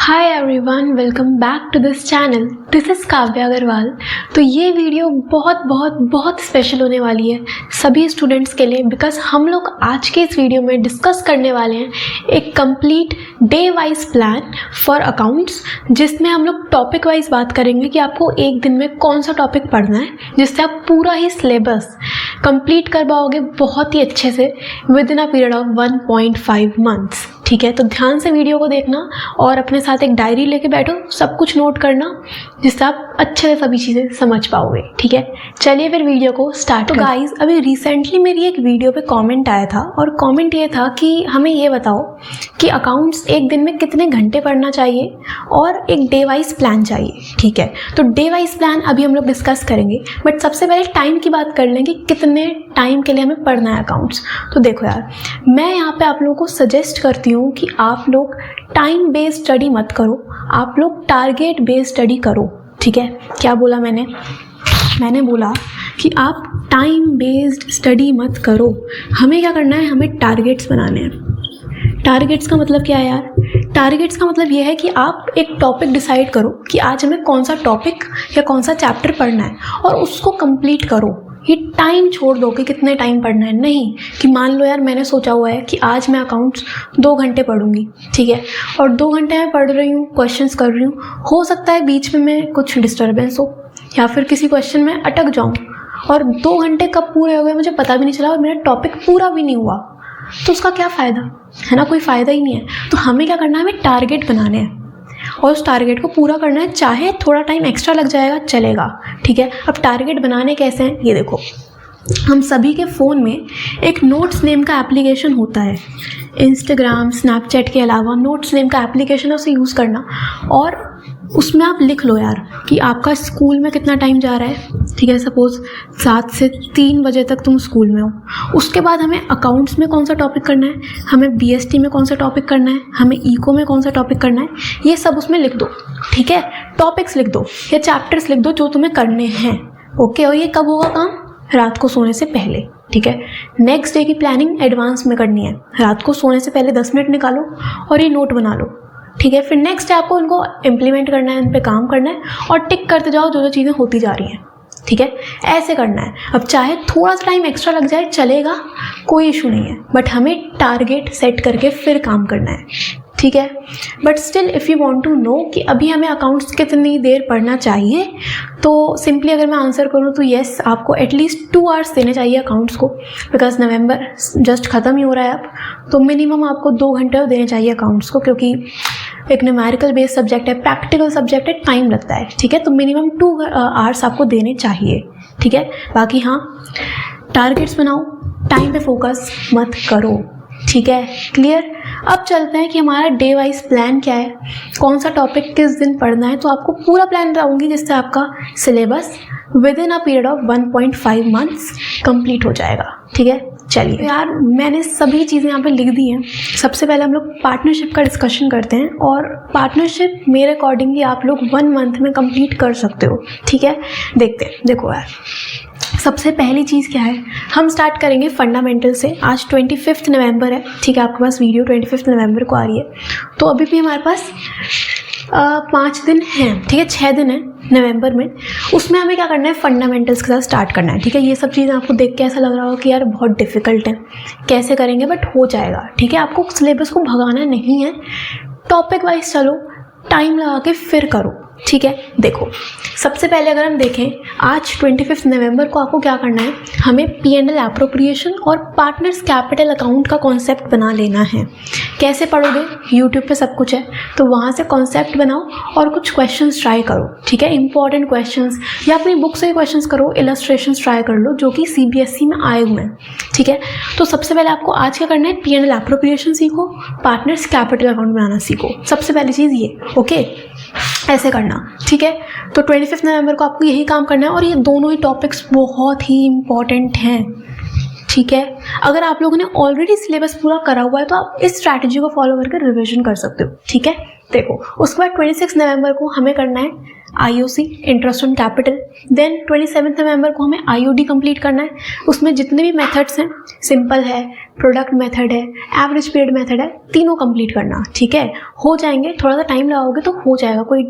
Hi everyone, welcome back to this channel. This is Kavya Agarwal. तो ये video बहुत बहुत बहुत स्पेशल होने वाली है सभी स्टूडेंट्स के लिए, बिकॉज हम लोग आज के इस वीडियो में डिस्कस करने वाले हैं एक complete day wise plan for accounts, जिसमें हम लोग टॉपिक वाइज बात करेंगे कि आपको एक दिन में कौन सा टॉपिक पढ़ना है, जिससे आप पूरा ही सिलेबस कंप्लीट कर पाओगे बहुत ही अच्छे से with in a period of 1.5 months. ठीक है, तो ध्यान से वीडियो को देखना और अपने साथ एक डायरी लेके बैठो, सब कुछ नोट करना, जिससे आप अच्छे से सभी चीज़ें समझ पाओगे। ठीक है, चलिए फिर वीडियो को स्टार्ट। तो गाइस, अभी रिसेंटली मेरी एक वीडियो पे कमेंट आया था और कमेंट ये था कि हमें ये बताओ कि अकाउंट्स एक दिन में कितने घंटे पढ़ना चाहिए और एक डे वाइज प्लान चाहिए। ठीक है, तो डे वाइज प्लान अभी हम लोग डिस्कस करेंगे, बट सबसे पहले टाइम की बात कर लें कि कितने टाइम के लिए हमें पढ़ना है अकाउंट्स। तो देखो यार, मैं यहाँ पे आप लोगों को सजेस्ट करती हूँ कि आप लोग टाइम बेस्ड स्टडी मत करो, आप लोग टारगेट बेस्ड स्टडी करो। ठीक है, क्या बोला मैंने बोला कि आप टाइम बेस्ड स्टडी मत करो। हमें क्या करना है, हमें टारगेट्स बनाने हैं। टारगेट्स का मतलब क्या है यार? टारगेट्स का मतलब ये है कि आप एक टॉपिक डिसाइड करो कि आज हमें कौन सा टॉपिक या कौन सा चैप्टर पढ़ना है और उसको कंप्लीट करो। ये टाइम छोड़ दो कि कितने टाइम पढ़ना है, नहीं कि मान लो यार मैंने सोचा हुआ है कि आज मैं अकाउंट्स 2 घंटे पढ़ूंगी। ठीक है, और 2 घंटे मैं पढ़ रही हूँ, क्वेश्चंस कर रही हूँ, हो सकता है बीच में मैं कुछ डिस्टर्बेंस हो या फिर किसी क्वेश्चन में अटक जाऊँ और 2 घंटे कब पूरे हो गए मुझे पता भी नहीं चला और मेरा टॉपिक पूरा भी नहीं हुआ, तो उसका क्या फ़ायदा है ना? कोई फ़ायदा ही नहीं है। तो हमें क्या करना है, हमें टारगेट बनाने हैं और उस टारगेट को पूरा करना है, चाहे थोड़ा टाइम एक्स्ट्रा लग जाएगा चलेगा। ठीक है, अब टारगेट बनाने कैसे हैं ये देखो। हम सभी के फ़ोन में एक नोट्स नेम का एप्लीकेशन होता है। इंस्टाग्राम, स्नैपचैट के अलावा नोट्स नेम का एप्लीकेशन है, उसे यूज़ करना और उसमें आप लिख लो यार कि आपका स्कूल में कितना टाइम जा रहा है। ठीक है, सपोज़ 7 से 3 बजे तक तुम स्कूल में हो। उसके बाद हमें अकाउंट्स में कौन सा टॉपिक करना है, हमें बीएसटी में कौन सा टॉपिक करना है, हमें इको में कौन सा टॉपिक करना है, ये सब उसमें लिख दो। ठीक है, टॉपिक्स लिख दो या चैप्टर्स लिख दो जो तुम्हें करने हैं। ओके, और ये कब होगा काम? रात को सोने से पहले। ठीक है, नेक्स्ट डे की प्लानिंग एडवांस में करनी है। रात को सोने से पहले 10 मिनट निकालो और ये नोट बना लो। ठीक है, फिर नेक्स्ट डे आपको इनको इम्प्लीमेंट करना है, इन पे काम करना है और टिक करते जाओ जो जो चीज़ें होती जा रही हैं। ठीक है, ऐसे करना है। अब चाहे थोड़ा सा टाइम एक्स्ट्रा लग जाए चलेगा, कोई इशू नहीं है, बट हमें टारगेट सेट करके फिर काम करना है। ठीक है, but still if you want to know कि अभी हमें अकाउंट्स कितनी देर पढ़ना चाहिए, तो सिंपली अगर मैं आंसर करूँ तो येस, आपको एटलीस्ट 2 आवर्स देने चाहिए अकाउंट्स को, बिकॉज नवंबर जस्ट ख़त्म ही हो रहा है अब, तो मिनिमम आपको 2 घंटे देने चाहिए अकाउंट्स को, क्योंकि एक न्यूमेरिकल बेस्ड सब्जेक्ट है, प्रैक्टिकल सब्जेक्ट है, टाइम लगता है। ठीक है, तो मिनिमम 2 आवर्स आपको देने चाहिए। ठीक है, बाकी हाँ, टारगेट्स बनाओ, टाइम पे फोकस मत करो। ठीक है, क्लियर? अब चलते हैं कि हमारा डे वाइज प्लान क्या है, कौन सा टॉपिक किस दिन पढ़ना है। तो आपको पूरा प्लान बताऊंगी जिससे आपका syllabus with in a period of 1.5 months complete हो जाएगा। ठीक है, चलिए यार, मैंने सभी चीज़ें यहाँ पे लिख दी हैं। सबसे पहले हम लोग पार्टनरशिप का डिस्कशन करते हैं और पार्टनरशिप मेरे अकॉर्डिंगली आप लोग 1 मंथ में कंप्लीट कर सकते हो। ठीक है, देखते हैं। देखो यार, सबसे पहली चीज़ क्या है, हम स्टार्ट करेंगे फंडामेंटल से। आज 25 नवंबर है। ठीक है, आपके पास वीडियो 25 नवंबर को आ रही है, तो अभी भी हमारे पास 5 दिन हैं। ठीक है, 6 दिन है नवंबर में। उसमें हमें क्या करना है, फंडामेंटल्स के साथ स्टार्ट करना है। ठीक है, ये सब चीज़ें आपको देख के ऐसा लग रहा हो कि यार बहुत डिफिकल्ट है, कैसे करेंगे, बट हो जाएगा। ठीक है, आपको सिलेबस को भगाना नहीं है, टॉपिक वाइज चलो, टाइम लगा के फिर करो। ठीक है, देखो सबसे पहले अगर हम देखें, आज 25 नवंबर को आपको क्या करना है, हमें P&L एप्रोप्रिएशन और पार्टनर्स कैपिटल अकाउंट का कॉन्सेप्ट बना लेना है। कैसे पढ़ोगे? यूट्यूब पे सब कुछ है, तो वहाँ से कॉन्सेप्ट बनाओ और कुछ क्वेश्चंस ट्राई करो। ठीक है, इंपॉर्टेंट क्वेश्चंस, या अपनी बुक से ही क्वेश्चंस करो, इलस्ट्रेशंस ट्राई कर लो जो कि CBSE में आए हुए हैं। ठीक है, तो सबसे पहले आपको आज क्या करना है, P&L एप्रोप्रिएशन सीखो, पार्टनर्स कैपिटल अकाउंट बनाना सीखो। सबसे पहली चीज़ ये, ओके, ऐसे करना। ठीक है, तो 25 नवंबर को आपको यही काम करना है और ये दोनों ही टॉपिक्स बहुत ही इम्पॉर्टेंट हैं। ठीक है, अगर आप लोगों ने ऑलरेडी सिलेबस पूरा करा हुआ है तो आप इस स्ट्रैटेजी को फॉलो करके रिवीजन कर सकते हो। ठीक है, देखो उसके बाद 26 नवंबर को हमें करना है IOC interest on capital. Then 27 नवंबर को हमें IOD कंप्लीट करना है। उसमें जितने भी मेथड्स हैं, सिंपल है, प्रोडक्ट मेथड है, एवरेज पीरियड मेथड है, तीनों कंप्लीट करना, ठीक है। हो जाएंगे, थोड़ा सा टाइम लगाओगे तो हो जाएगा, कोई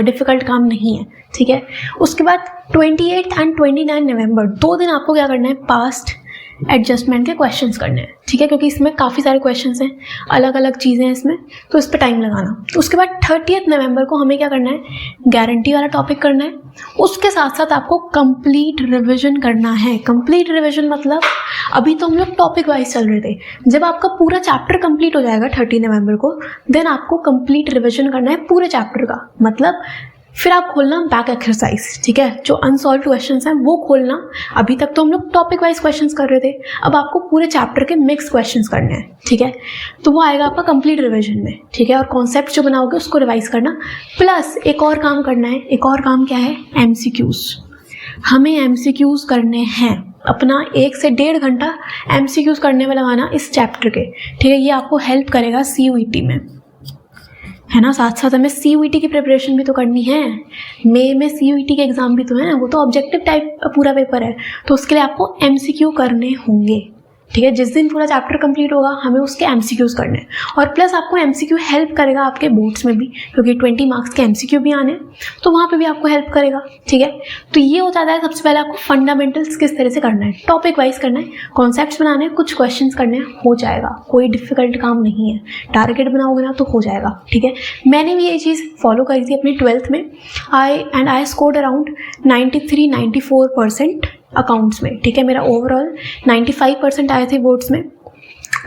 डिफ़िकल्ट काम नहीं है, ठीक है। उसके बाद 28 एंड 29 नवंबर 2 दिन आपको क्या करना है, पास्ट एडजस्टमेंट के क्वेश्चंस करने हैं, ठीक है, क्योंकि इसमें काफ़ी सारे क्वेश्चंस हैं, अलग अलग चीज़ें हैं इसमें, तो इस पर टाइम लगाना। उसके बाद 30 नवंबर को हमें क्या करना है, गारंटी वाला टॉपिक करना है। उसके साथ साथ आपको कंप्लीट रिवीजन करना है। कंप्लीट रिवीजन मतलब अभी तो हम लोग टॉपिक वाइज चल रहे थे, जब आपका पूरा चैप्टर कंप्लीट हो जाएगा 30 नवंबर को, देन आपको कंप्लीट रिवीजन करना है पूरे चैप्टर का। मतलब फिर आप खोलना बैक एक्सरसाइज, ठीक है, जो अनसॉल्व क्वेश्चंस हैं वो खोलना। अभी तक तो हम लोग टॉपिक वाइज क्वेश्चंस कर रहे थे, अब आपको पूरे चैप्टर के मिक्स क्वेश्चंस करने हैं, ठीक है। तो वो आएगा आपका कंप्लीट रिवीजन में, ठीक है। और कॉन्सेप्ट जो बनाओगे उसको रिवाइज करना, प्लस एक और काम करना है। एक और काम क्या है, MCQs। हमें MCQs करने हैं, अपना 1 से 1.5 घंटा MCQs करने में लगाना इस चैप्टर के, ठीक है। ये आपको हेल्प करेगा CUET में, है ना। साथ साथ हमें CUET की प्रिपरेशन भी तो करनी है। मई में CUET के एग्ज़ाम भी तो है, वो तो ऑब्जेक्टिव टाइप पूरा पेपर है, तो उसके लिए आपको MCQ करने होंगे, ठीक है। जिस दिन पूरा चैप्टर कंप्लीट होगा हमें उसके MCQs करने हैं। और प्लस आपको MCQ हेल्प करेगा आपके बोर्ड्स में भी, क्योंकि 20 मार्क्स के MCQ भी आने, तो वहाँ पे भी आपको हेल्प करेगा, ठीक है। तो ये हो जाता है सबसे पहले आपको फंडामेंटल्स किस तरह से करना है, टॉपिक वाइज करना है, कॉन्सेप्ट्स बनाने हैं, कुछ क्वेश्चंस करने हैं, हो जाएगा, कोई डिफिकल्ट काम नहीं है। टारगेट बनाओगे ना तो हो जाएगा, ठीक है। मैंने भी ये चीज़ फॉलो करी थी अपनी 12th में। आई स्कोर्ड अराउंड 93-94% अकाउंट्स में, ठीक है। मेरा ओवरऑल 95% आए थे बोर्ड्स में,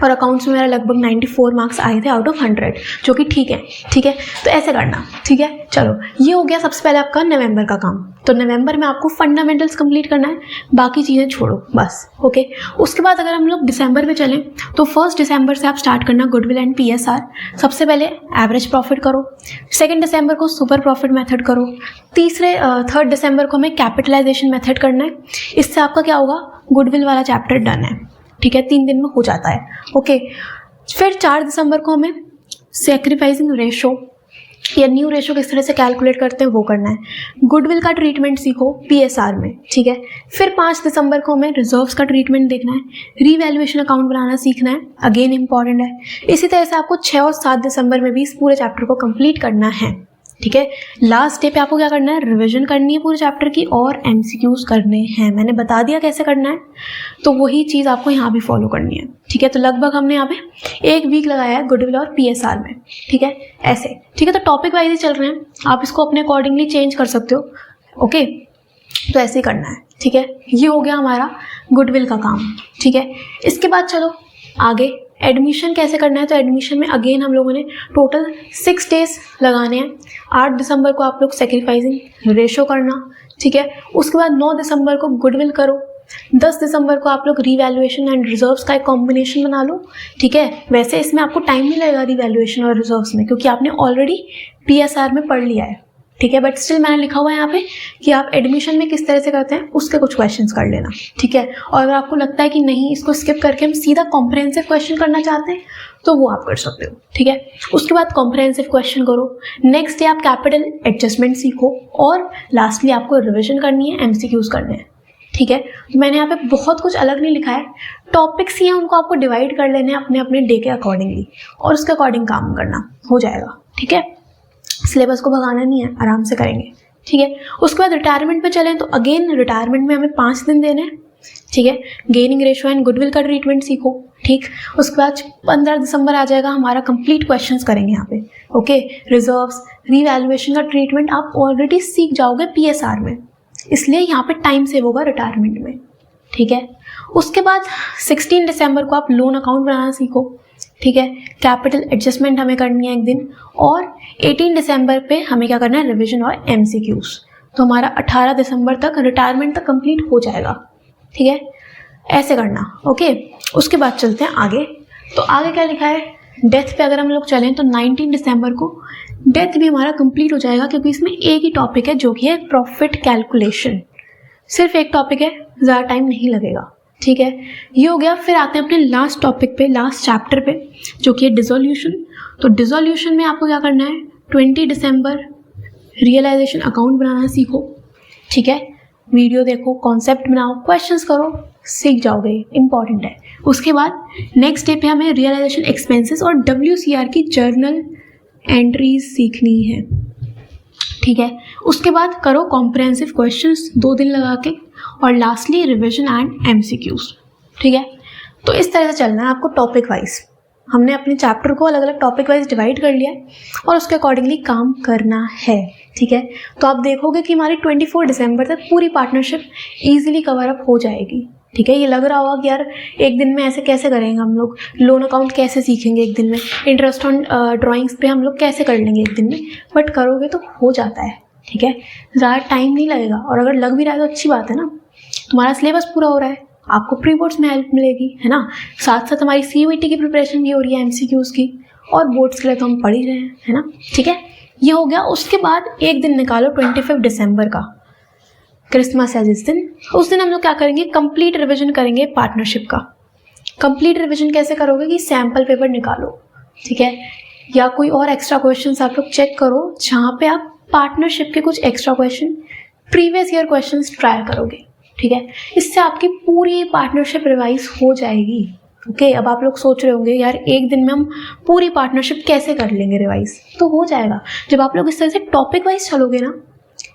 और अकाउंट्स में मेरा लगभग 94 मार्क्स आए थे आउट ऑफ 100, जो कि ठीक है, ठीक है। तो ऐसे करना, ठीक है। चलो, ये हो गया सबसे पहले आपका नवंबर का काम। तो नवंबर में आपको फंडामेंटल्स कंप्लीट करना है, बाकी चीज़ें छोड़ो बस, ओके। उसके बाद अगर हम लोग दिसंबर में चलें तो 1 दिसंबर से आप स्टार्ट करना गुडविल एंड PSR। सबसे पहले एवरेज प्रॉफिट करो, 2 दिसंबर को सुपर प्रॉफिट मेथड करो, 3rd दिसंबर को हमें कैपिटलाइजेशन मेथड करना है। इससे आपका क्या होगा, गुडविल वाला चैप्टर डन है, ठीक है। 3 दिन में हो जाता है, ओके। फिर 4 दिसंबर को हमें सैक्रिफाइसिंग रेशो या न्यू रेशो किस तरह से कैलकुलेट करते हैं वो करना है। गुडविल का ट्रीटमेंट सीखो PSR में, ठीक है। फिर 5 दिसंबर को हमें रिजर्व्स का ट्रीटमेंट देखना है, रीवैल्यूएशन अकाउंट बनाना सीखना है, अगेन इंपॉर्टेंट है। इसी तरह से आपको 6 और 7 दिसंबर में भी इस पूरे चैप्टर को कंप्लीट करना है, ठीक है। लास्ट डे पे आपको क्या करना है, रिवीजन करनी है पूरे चैप्टर की और MCQs करने हैं। मैंने बता दिया कैसे करना है, तो वही चीज़ आपको यहाँ भी फॉलो करनी है, ठीक है। तो लगभग हमने यहाँ पे 1 वीक लगाया है गुडविल और PSR में, ठीक है, ऐसे, ठीक है। तो टॉपिक वाइज ही चल रहे हैं, आप इसको अपने अकॉर्डिंगली चेंज कर सकते हो, ओके। तो ऐसे ही करना है, ठीक है। ये हो गया हमारा गुडविल का काम, ठीक है। इसके बाद चलो आगे एडमिशन कैसे करना है। तो एडमिशन में अगेन हम लोगों ने टोटल 6 डेज लगाने हैं। 8 दिसंबर को आप लोग सैक्रिफाइसिंग रेशो करना, ठीक है। उसके बाद 9 दिसंबर को गुडविल करो, 10 दिसंबर को आप लोग रीवैल्यूएशन एंड रिजर्व्स का एक कॉम्बिनेशन बना लो, ठीक है। वैसे इसमें आपको टाइम नहीं लगेगा रीवैल्यूएशन और रिजर्व्स में, क्योंकि आपने ऑलरेडी PSR में पढ़ लिया है, ठीक है। बट स्टिल मैंने लिखा हुआ है यहाँ पे कि आप एडमिशन में किस तरह से करते हैं उसके कुछ क्वेश्चंस कर लेना, ठीक है। और अगर आपको लगता है कि नहीं इसको स्किप करके हम सीधा कॉम्प्रिहेंसिव क्वेश्चन करना चाहते हैं तो वो आप कर सकते हो, ठीक है। उसके बाद कॉम्प्रिहेंसिव क्वेश्चन करो, नेक्स्ट डे आप कैपिटल एडजस्टमेंट सीखो, और लास्टली आपको रिविजन करनी है, MCQs करने हैं, ठीक है। तो मैंने यहाँ पे बहुत कुछ अलग नहीं लिखा है, टॉपिक्स ही हैं, उनको आपको डिवाइड कर लेने हैं अपने अपने डे के अकॉर्डिंगली, और उसके अकॉर्डिंग काम करना हो जाएगा, ठीक है। सिलेबस को भगाना नहीं है, आराम से करेंगे, ठीक है। उसके बाद रिटायरमेंट पे चलें तो अगेन रिटायरमेंट में हमें 5 दिन देने हैं, ठीक है। गेनिंग रेशो एंड गुडविल का ट्रीटमेंट सीखो, ठीक। उसके बाद 15 दिसंबर आ जाएगा, हमारा कंप्लीट क्वेश्चंस करेंगे यहाँ पे, ओके। रिजर्व्स, रीवैल्यूएशन का ट्रीटमेंट आप ऑलरेडी सीख जाओगे PSR में, इसलिए यहाँ पे टाइम सेव होगा रिटायरमेंट में, ठीक है। उसके बाद 16 दिसंबर को आप लोन अकाउंट बनाना सीखो, ठीक है। कैपिटल एडजस्टमेंट हमें करनी है एक दिन, और 18 दिसंबर पे हमें क्या करना है, रिवीजन और MCQs। तो हमारा 18 दिसंबर तक रिटायरमेंट तक कंप्लीट हो जाएगा, ठीक है। ऐसे करना, ओके। उसके बाद चलते हैं आगे। तो आगे क्या लिखा है, डेथ पे अगर हम लोग चलें तो 19 दिसंबर को डेथ भी हमारा कंप्लीट हो जाएगा, क्योंकि इसमें एक ही टॉपिक है जो कि है प्रॉफिट कैलकुलेशन। सिर्फ एक टॉपिक है, ज़्यादा टाइम नहीं लगेगा, ठीक है। ये हो गया। फिर आते हैं अपने लास्ट टॉपिक पे, लास्ट चैप्टर पे, जो कि है डिसोल्यूशन। तो डिसोल्यूशन में आपको क्या करना है, 20 दिसंबर रियलाइजेशन अकाउंट बनाना सीखो, ठीक है। वीडियो देखो, कॉन्सेप्ट बनाओ, क्वेश्चंस करो, सीख जाओगे, इंपॉर्टेंट है। उसके बाद नेक्स्ट डे पे हमें रियलाइजेशन एक्सपेंसेस और WCR की जर्नल एंट्रीज सीखनी है, ठीक है। उसके बाद करो कॉम्प्रिहेंसिव क्वेश्चंस 2 दिन लगा के, और लास्टली रिविजन एंड MCQs, ठीक है। तो इस तरह से चलना है आपको टॉपिक वाइज। हमने अपने चैप्टर को अलग अलग टॉपिक वाइज डिवाइड कर लिया है और उसके अकॉर्डिंगली काम करना है, ठीक है। तो आप देखोगे कि हमारी 24 दिसंबर तक पूरी पार्टनरशिप ईजिली कवर अप हो जाएगी, ठीक है। ये लग रहा होगा कि यार एक दिन में ऐसे कैसे करेंगे हम लोग, लोन अकाउंट कैसे सीखेंगे एक दिन में, इंटरेस्ट ऑन ड्राइंग्स पे हम लोग कैसे कर लेंगे एक दिन में, बट करोगे तो हो जाता है, ठीक है। ज़्यादा टाइम नहीं लगेगा, और अगर लग भी रहा है तो अच्छी बात है ना, तुम्हारा सिलेबस पूरा हो रहा है, आपको प्री बोर्ड्स में हेल्प मिलेगी, है ना। साथ साथ हमारी CUET की प्रिपरेशन भी हो रही है, MCQs की, और बोर्ड्स के लिए तो हम पढ़ ही रहे हैं, है ना, ठीक है। ये हो गया। उसके बाद एक दिन निकालो 25 दिसंबर का, क्रिसमस है जिस दिन, उस दिन हम लोग क्या करेंगे, कंप्लीट रिविजन करेंगे पार्टनरशिप का। कंप्लीट रिविजन कैसे करोगे कि सैम्पल पेपर निकालो, ठीक है, या कोई और एक्स्ट्रा क्वेश्चंस आप लोग चेक करो जहाँ पे आप पार्टनरशिप के कुछ extra question, previous year questions try करोगे, ठीक है। इससे आपकी पूरी पार्टनरशिप रिवाइज हो जाएगी, ओके। अब आप लोग सोच रहे होंगे यार एक दिन में हम पूरी पार्टनरशिप कैसे कर लेंगे रिवाइज, तो हो जाएगा जब आप लोग इस तरह से टॉपिक वाइज चलोगे ना,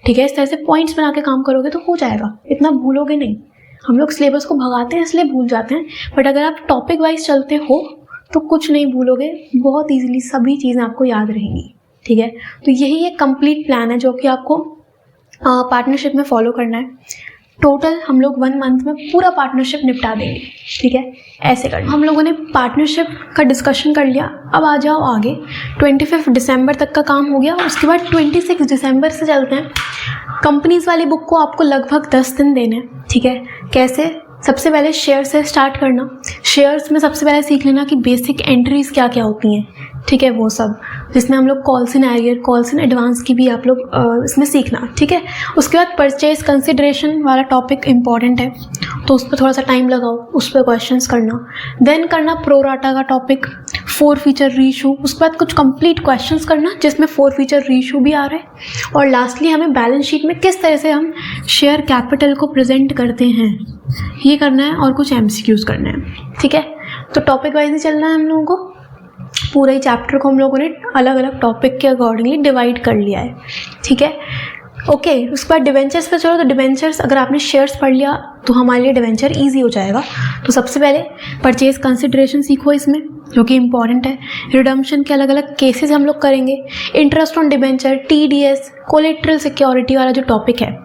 ठीक है, इस तरह से पॉइंट्स बना के काम करोगे तो हो जाएगा, इतना भूलोगे नहीं। हम लोग सिलेबस को भगाते हैं इसलिए भूल जाते हैं, बट अगर आप टॉपिक वाइज चलते हो तो कुछ नहीं भूलोगे, बहुत ईजिली सभी चीज़ें आपको याद रहेंगी, ठीक है। तो यही एक कंप्लीट प्लान है जो कि आपको पार्टनरशिप में फॉलो करना है। टोटल हम लोग 1 मंथ में पूरा पार्टनरशिप निपटा देंगे, ठीक है, ऐसे करना। हम लोगों ने पार्टनरशिप का डिस्कशन कर लिया, अब आ जाओ आगे। 25 दिसंबर तक का काम हो गया, उसके बाद 26 दिसंबर से चलते हैं। कंपनीज वाली बुक को आपको लगभग 10 दिन देने हैं, ठीक है। कैसे, सबसे पहले शेयर से स्टार्ट करना। शेयर्स में सबसे पहले सीख लेना कि बेसिक एंट्रीज क्या क्या होती हैं, ठीक है, वो सब, जिसमें हम लोग calls in arrear, calls in advance की भी आप लोग इसमें सीखना, ठीक है। उसके बाद परचेज कंसिडरेशन वाला टॉपिक इंपॉर्टेंट है, तो उस पर थोड़ा सा टाइम लगाओ, उस पर क्वेश्चंस करना। देन करना प्रोराटा का टॉपिक, 4 फीचर रीशू, उसके बाद कुछ कंप्लीट क्वेश्चंस करना जिसमें 4 फीचर रीशू भी आ रहे हैं। और लास्टली हमें बैलेंस शीट में किस तरह से हम शेयर कैपिटल को प्रेजेंट करते हैं ये करना है, और कुछ MCQs करना है, ठीक है। तो टॉपिक वाइज ही चलना है हम लोगों को। पूरे चैप्टर को हम लोगों ने अलग अलग टॉपिक के अकॉर्डिंगली डिवाइड कर लिया है, ठीक है, ओके। उसके बाद डिवेंचर्स पे चलो। तो डिवेंचर्स, अगर आपने शेयर्स पढ़ लिया तो हमारे लिए डिवेंचर ईजी हो जाएगा। तो सबसे पहले परचेज कंसिडरेशन सीखो इसमें, जो कि इंपॉर्टेंट है। रिडम्पशन के अलग अलग केसेस हम लोग करेंगे। Interest on debenture, TDS, collateral security वाला जो टॉपिक है,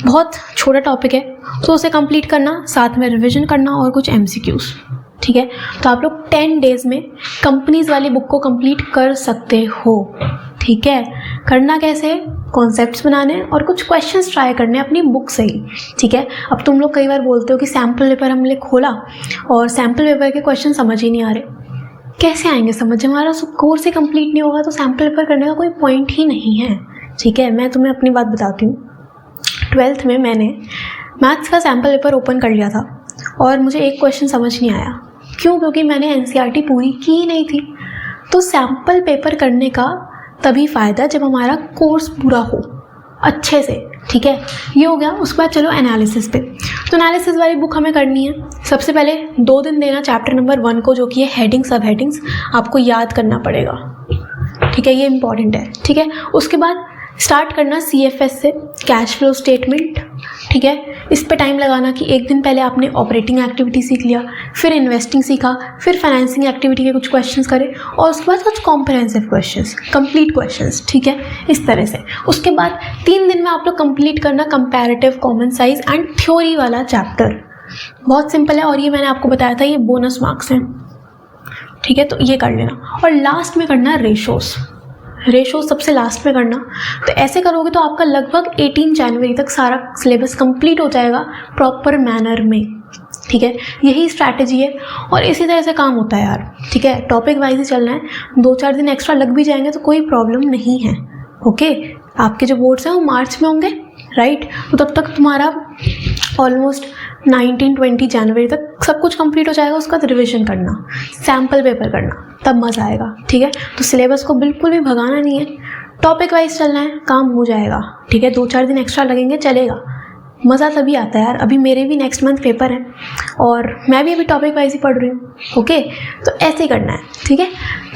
बहुत छोटा टॉपिक है, तो उसे कंप्लीट करना, साथ में रिविजन करना और कुछ MCQs, ठीक है। तो आप लोग 10 डेज में कंपनीज वाली बुक को कंप्लीट कर सकते हो, ठीक है। करना कैसे, कॉन्सेप्ट्स बनाने और कुछ क्वेश्चंस ट्राई करने अपनी बुक से ही, ठीक है। अब तुम लोग कई बार बोलते हो कि सैम्पल पेपर हमने खोला और सैम्पल पेपर के क्वेश्चन समझ ही नहीं आ रहे, कैसे आएंगे समझ, हमारा कोर्स ही कंप्लीट नहीं होगा तो सैम्पल पेपर करने का कोई पॉइंट ही नहीं है, ठीक है। मैं तुम्हें अपनी बात बताती हूँ। 12th में मैंने मैथ्स का सैम्पल पेपर ओपन कर लिया था और मुझे एक क्वेश्चन समझ नहीं आया। क्यों? क्योंकि मैंने NCERT पूरी की ही नहीं थी। तो सैम्पल पेपर करने का तभी फ़ायदा जब हमारा कोर्स पूरा हो अच्छे से, ठीक है। ये हो गया। उसके बाद चलो एनालिसिस पे। तो एनालिसिस वाली बुक हमें करनी है। सबसे पहले 2 दिन देना चैप्टर नंबर 1 को, जो कि है हेडिंग सब हेडिंग्स, आपको याद करना पड़ेगा, ठीक है, ये इंपॉर्टेंट है, ठीक है। उसके बाद स्टार्ट करना CFS से, कैश फ्लो स्टेटमेंट, ठीक है। इस पे टाइम लगाना कि एक दिन पहले आपने ऑपरेटिंग एक्टिविटी सीख लिया, फिर इन्वेस्टिंग सीखा, फिर फाइनेंसिंग एक्टिविटी के कुछ क्वेश्चंस करे, और उसके बाद कुछ कॉम्प्रिहेंसिव क्वेश्चंस, कंप्लीट क्वेश्चंस, ठीक है, इस तरह से। उसके बाद 3 दिन में आप लोग कंप्लीट करना comparative, common size and theory वाला चैप्टर। बहुत सिंपल है, और ये मैंने आपको बताया था, ये बोनस मार्क्स हैं, ठीक है। तो ये कर लेना। और लास्ट में करना रेशो सबसे लास्ट में करना। तो ऐसे करोगे तो आपका लगभग 18 जनवरी तक सारा सिलेबस कंप्लीट हो जाएगा प्रॉपर मैनर में, ठीक है। यही स्ट्रैटेजी है और इसी तरह से काम होता है यार, ठीक है। टॉपिक वाइज ही चलना है। 2-4 दिन एक्स्ट्रा लग भी जाएंगे तो कोई प्रॉब्लम नहीं है, ओके। आपके जो बोर्ड्स हैं वो मार्च में होंगे, राइट। तो तब तक तुम्हारा ऑलमोस्ट 19-20 जनवरी तक सब कुछ कंप्लीट हो जाएगा। उसके बाद रिविजन करना, सैम्पल पेपर करना, तब मज़ा आएगा, ठीक है। तो सिलेबस को बिल्कुल भी भगाना नहीं है, टॉपिक वाइज चलना है, काम हो जाएगा, ठीक है। 2-4 दिन एक्स्ट्रा लगेंगे, चलेगा, मज़ा तभी आता है यार। अभी मेरे भी नेक्स्ट मंथ पेपर हैं और मैं भी अभी टॉपिक वाइज ही पढ़ रही हूँ, ओके। तो ऐसे ही करना है, ठीक है।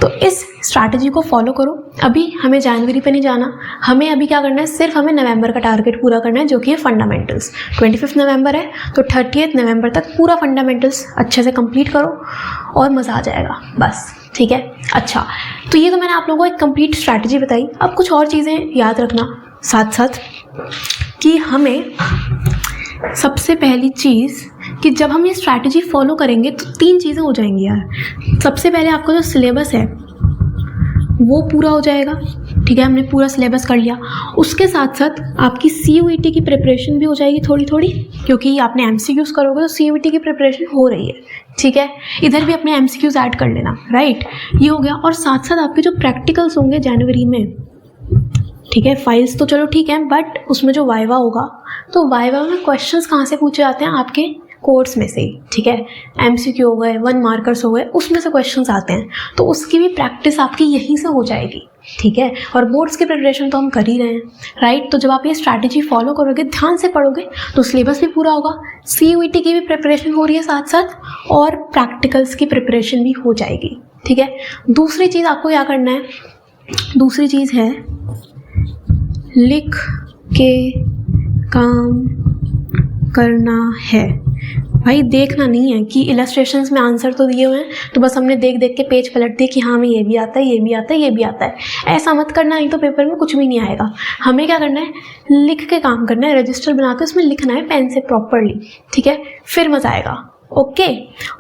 तो इस स्ट्रैटेजी को फॉलो करो। अभी हमें जनवरी पे नहीं जाना, हमें अभी क्या करना है, सिर्फ हमें नवंबर का टारगेट पूरा करना है, जो कि है फंडामेंटल्स। 25 नवंबर है तो 30 नवंबर तक पूरा फंडामेंटल्स अच्छे से कंप्लीट करो और मज़ा आ जाएगा, बस, ठीक है। अच्छा, तो ये तो मैंने आप लोगों को एक कंप्लीट स्ट्रैटेजी बताई। अब कुछ और चीज़ें याद रखना साथ साथ कि हमें सबसे पहली चीज़ कि जब हम ये स्ट्रैटेजी फॉलो करेंगे तो 3 चीज़ें हो जाएंगी यार। सबसे पहले आपका जो सिलेबस है वो पूरा हो जाएगा, ठीक है, हमने पूरा सिलेबस कर लिया। उसके साथ साथ आपकी CUET की प्रिपरेशन भी हो जाएगी थोड़ी थोड़ी, क्योंकि आपने MCQs करोगे तो CUET की प्रिपरेशन हो रही है, ठीक है। इधर भी अपने MCQs ऐड कर लेना, राइट, ये हो गया। और साथ साथ आपके जो प्रैक्टिकल्स होंगे जनवरी में, ठीक है, फाइल्स तो चलो ठीक है, बट उसमें जो वाइवा होगा तो वाइवा में क्वेश्चंस कहाँ से पूछे जाते हैं, आपके कोर्स में से ही, ठीक है। MCQ हो गए, 1 मार्कर्स हो गए, उसमें से क्वेश्चंस आते हैं, तो उसकी भी प्रैक्टिस आपकी यहीं से हो जाएगी, ठीक है। और बोर्ड्स की प्रिपरेशन तो हम कर ही रहे हैं, राइट। तो जब आप ये स्ट्रैटेजी फॉलो करोगे, ध्यान से पढ़ोगे, तो सिलेबस भी पूरा होगा, CUET की भी प्रिपरेशन हो रही है साथ साथ, और प्रैक्टिकल्स की प्रिपरेशन भी हो जाएगी, ठीक है। दूसरी चीज़ आपको क्या करना है, दूसरी चीज़ है लिख के काम करना है। भाई देखना नहीं है कि इलस्ट्रेशंस में आंसर तो दिए हुए हैं तो बस हमने देख देख के पेज पलट दिए कि हाँ हमें ये भी आता है, ये भी आता है, ये भी आता है। ऐसा मत करना, नहीं तो पेपर में कुछ भी नहीं आएगा। हमें क्या करना है, लिख के काम करना है, रजिस्टर बना के उसमें लिखना है पेन से प्रॉपरली, ठीक है, फिर मज़ा आएगा, ओके।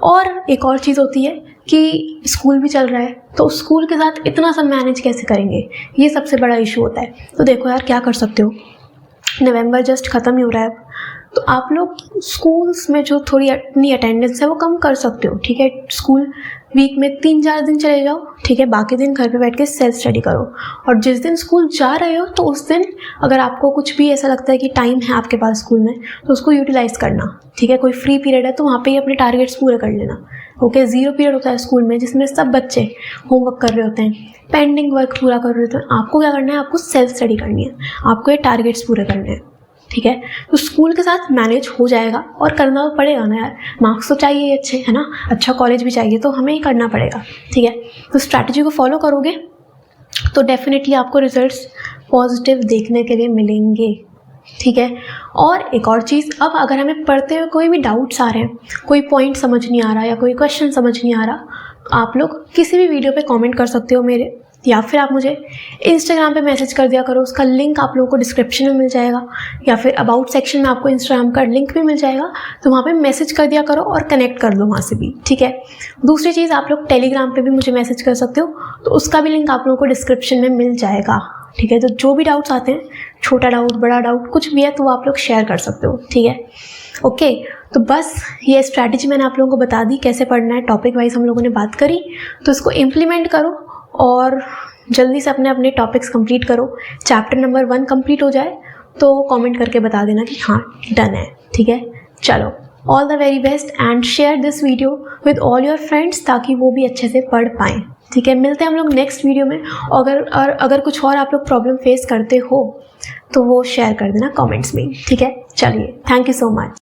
और एक और चीज़ होती है कि स्कूल भी चल रहा है, तो स्कूल के साथ इतना सब मैनेज कैसे करेंगे, ये सबसे बड़ा इशू होता है। तो देखो यार, क्या कर सकते हो, नवंबर जस्ट ख़त्म ही हो रहा है, तो आप लोग स्कूल्स में जो थोड़ी अपनी अटेंडेंस है वो कम कर सकते हो, ठीक है। स्कूल वीक में 3-4 दिन चले जाओ, ठीक है, बाकी दिन घर पे बैठ के सेल्फ स्टडी करो। और जिस दिन स्कूल जा रहे हो तो उस दिन अगर आपको कुछ भी ऐसा लगता है कि टाइम है आपके पास स्कूल में, तो उसको यूटिलाइज़ करना, ठीक है। कोई फ्री पीरियड है तो वहाँ पे ही अपने टारगेट्स पूरे कर लेना, ओके। 0 पीरियड होता है स्कूल में जिसमें सब बच्चे होमवर्क कर रहे होते हैं, पेंडिंग वर्क पूरा कर रहे होते हैं। आपको क्या करना है, आपको सेल्फ स्टडी करनी है, आपको ये टारगेट्स पूरे करने हैं, ठीक है। तो स्कूल के साथ मैनेज हो जाएगा, और करना तो पड़ेगा ना यार, मार्क्स तो चाहिए अच्छे, है ना, अच्छा कॉलेज भी चाहिए, तो हमें ही करना पड़ेगा, ठीक है। तो स्ट्रैटेजी को फॉलो करोगे तो डेफिनेटली आपको रिजल्ट्स पॉजिटिव देखने के लिए मिलेंगे, ठीक है। और एक और चीज़, अब अगर हमें पढ़ते हुए कोई भी डाउट्स आ रहे हैं, कोई पॉइंट समझ नहीं आ रहा या कोई क्वेश्चन समझ नहीं आ रहा, आप लोग किसी भी वीडियो पे कमेंट कर सकते हो मेरे, या फिर आप मुझे इंस्टाग्राम पे मैसेज कर दिया करो। उसका लिंक आप लोगों को डिस्क्रिप्शन में मिल जाएगा, या फिर अबाउट सेक्शन में आपको इंस्टाग्राम का लिंक भी मिल जाएगा, तो वहाँ पे मैसेज कर दिया करो और कनेक्ट कर लो वहाँ से भी, ठीक है। दूसरी चीज़, आप लोग टेलीग्राम पे भी मुझे मैसेज कर सकते हो, तो उसका भी लिंक आप लोगों को डिस्क्रिप्शन में मिल जाएगा, ठीक है। तो जो भी डाउट्स आते हैं, छोटा डाउट, बड़ा डाउट, कुछ भी है, तो वो आप लोग शेयर कर सकते हो, ठीक है, ओके। तो बस ये स्ट्रैटेजी मैंने आप लोगों को बता दी, कैसे पढ़ना है, टॉपिक वाइज हम लोगों ने बात करी, तो इसको इम्प्लीमेंट करो और जल्दी से अपने अपने टॉपिक्स कंप्लीट करो। चैप्टर नंबर 1 कंप्लीट हो जाए तो कमेंट करके बता देना कि हाँ डन है, ठीक है। चलो, all the very best and share this video with all your friends, ताकि वो भी अच्छे से पढ़ पाएँ, ठीक है। मिलते हैं हम लोग नेक्स्ट वीडियो में। अगर कुछ और आप लोग प्रॉब्लम फेस करते हो तो वो शेयर कर देना कमेंट्स में, ठीक है। चलिए, थैंक यू सो मच।